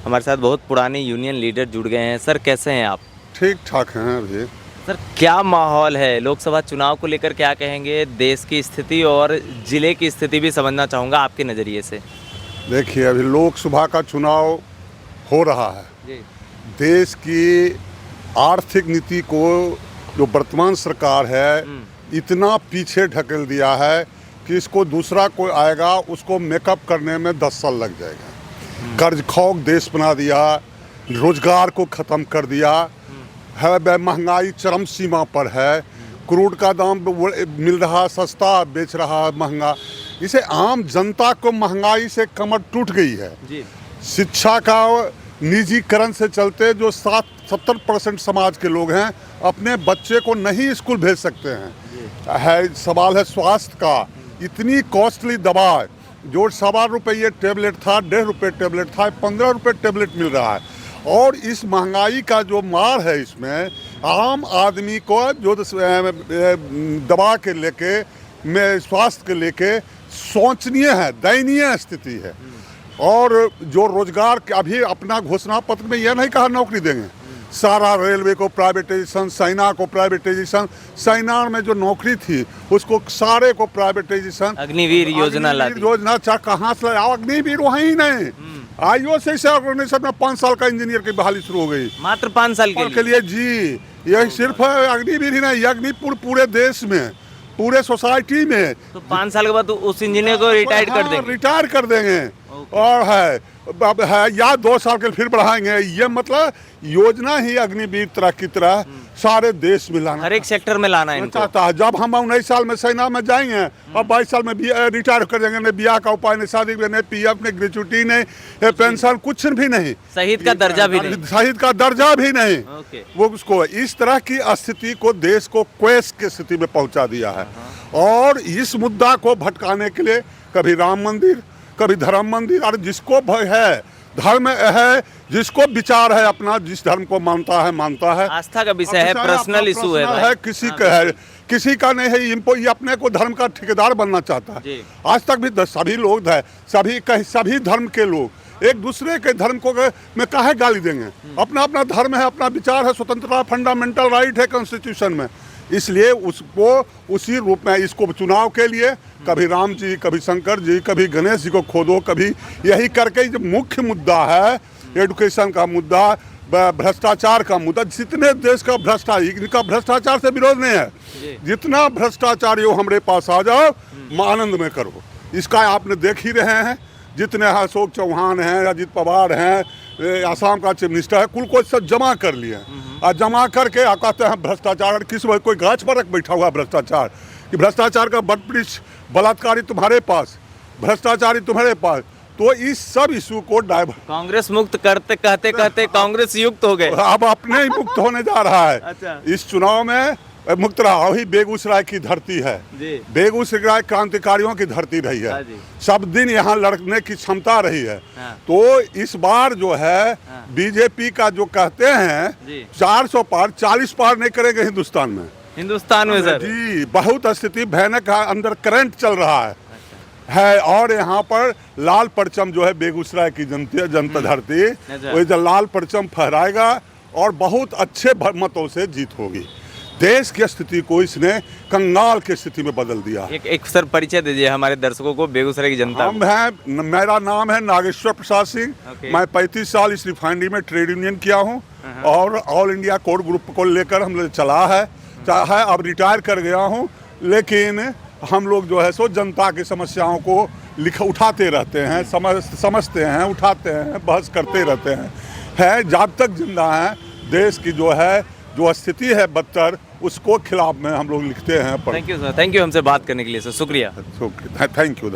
हमारे साथ बहुत पुराने यूनियन लीडर जुड़ गए हैं। सर कैसे हैं आप? ठीक ठाक हैं अभी। सर क्या माहौल है लोकसभा चुनाव को लेकर, क्या कहेंगे? देश की स्थिति और ज़िले की स्थिति भी समझना चाहूँगा आपके नज़रिए से। देखिए अभी लोकसभा का चुनाव हो रहा है। जी। देश की आर्थिक नीति को जो वर्तमान सरकार है इतना पीछे ढकेल दिया है कि इसको दूसरा कोई आएगा उसको मेकअप करने में 10 साल लग जाएगा। कर्ज खौफ देश बना दिया, रोजगार को ख़त्म कर दिया है, महंगाई चरम सीमा पर है, क्रूड का दाम मिल रहा सस्ता, बेच रहा महंगा। इसे आम जनता को महंगाई से कमर टूट गई है। जी। शिक्षा का निजीकरण से चलते जो 70% समाज के लोग हैं अपने बच्चे को नहीं स्कूल भेज सकते हैं। है सवाल है स्वास्थ्य का, इतनी कॉस्टली दवा जो ₹1.25 टेबलेट था, ₹1.5 टेबलेट था, ₹15 टेबलेट मिल रहा है। और इस महंगाई का जो मार है इसमें आम आदमी को जो दवा के लेके में स्वास्थ्य के लेके शोचनीय है, दयनीय स्थिति है। और जो रोजगार अभी अपना घोषणा पत्र में यह नहीं कहा नौकरी देंगे, सारा रेलवे को प्राइवेटाइजेशन, सेना को प्राइवेटाइजेशन, सेना में जो नौकरी थी उसको सारे को प्राइवेटाइजेशन। अग्निवीर योजना कहाँ से अग्निवीर वहीं नहीं, IOC ऑर्गेनाइजेशन में 5 साल का इंजीनियर की बहाली शुरू हो गई, मात्र 5 साल के लिए। जी यही सिर्फ अग्निवीर ही नहीं, अग्निपुर पूरे देश में, पूरे सोसाइटी में। तो 5 साल के बाद तो उस इंजीनियर को रिटायर कर देंगे। और है या 2 साल के फिर बढ़ाएंगे। ये मतलब योजना ही अग्निवीर तरह की तरह सारे देश में लाना, हर एक सेक्टर में लाना है चाहता है। जब हम 19 साल में सेना में जाएंगे और 22 साल में रिटायर कर जाएंगे, न ब्याह का उपाय, न शादी, न PF, न ग्रेचुटी, न पेंशन, कुछ भी नहीं, शहीद का दर्जा भी नहीं, शहीद का दर्जा भी नहीं। वो उसको इस तरह की स्थिति को देश को क्वेश की स्थिति में पहुंचा दिया है। और इस मुद्दा को भटकाने के लिए कभी राम मंदिर, कभी धर्म मंदिर, और जिसको भय है, धर्म है, जिसको विचार है अपना, जिस धर्म को मानता है, आस्था का विषय है, पर्सनल इशू है, किसी का है, किसी का नहीं है। ये अपने को धर्म का ठेकेदार बनना चाहता है। आज तक भी सभी लोग हैं, सभी धर्म के लोग एक दूसरे के धर्म को में काहे गाली देंगे? अपना अपना धर्म है, अपना विचार है, स्वतंत्रता फंडामेंटल राइट है कॉन्स्टिट्यूशन में। इसलिए उसको उसी रूप में इसको चुनाव के लिए कभी राम जी, कभी शंकर जी, कभी गणेश जी को खोदो, कभी यही करके जो मुख्य मुद्दा है एजुकेशन का मुद्दा, भ्रष्टाचार का मुद्दा, जितने देश का भ्रष्टाचार, इनका भ्रष्टाचार से विरोध नहीं है। जितना भ्रष्टाचारी हो हमारे पास आ जाओ, आनंद में करो। इसका आपने देख ही रहे हैं, जितने अशोक चौहान हैं, अजित पवार हैं, आसाम का चीफ मिनिस्टर है, कुल को सब जमा कर लिए और जमा करके कहते हैं भ्रष्टाचार। किस वजह कोई गाछ पर रख बैठा हुआ भ्रष्टाचार कि भ्रष्टाचार का बटवृक्ष बलात्कारी तुम्हारे पास, भ्रष्टाचारी तुम्हारे पास। तो इस सब इशू को कांग्रेस मुक्त करते कहते कांग्रेस युक्त हो गए, अब अपने ही मुक्त होने जा रहा है। अच्छा। इस चुनाव में मुक्त रहा। वही बेगूसराय की धरती है, बेगूसराय क्रांतिकारियों की धरती रही है, सब दिन यहाँ लड़ने की क्षमता रही है। तो इस बार जो है बीजेपी का जो कहते हैं 400 पार 40 पार नहीं करेंगे हिंदुस्तान में सर। जी बहुत स्थिति भयानक है, अंदर करंट चल रहा है। और यहाँ पर लाल परचम जो है बेगूसराय की जनता धरती, वो लाल परचम फहराएगा और बहुत अच्छे मतों से जीत होगी। देश की स्थिति को इसने कंगाल की स्थिति में बदल दिया। एक सर परिचय दीजिए हमारे दर्शकों को, बेगूसराय की जनता। मेरा नाम है नागेश्वर प्रसाद सिंह। मैं 35 साल इस रिफाइनरी में ट्रेड यूनियन किया हूँ और ऑल इंडिया कोर ग्रुप को लेकर हम लोग चला है, चाहे अब रिटायर कर गया हूँ, लेकिन हम लोग जो है सो जनता की समस्याओं को उठाते रहते हैं, समझते हैं, उठाते हैं, बहस करते रहते हैं। जब तक जिंदा हैं देश की जो स्थिति है बदतर, उसको खिलाफ में हम लोग लिखते हैं। Thank you sir, thank you हमसे बात करने के लिए सर, शुक्रिया। Thank you.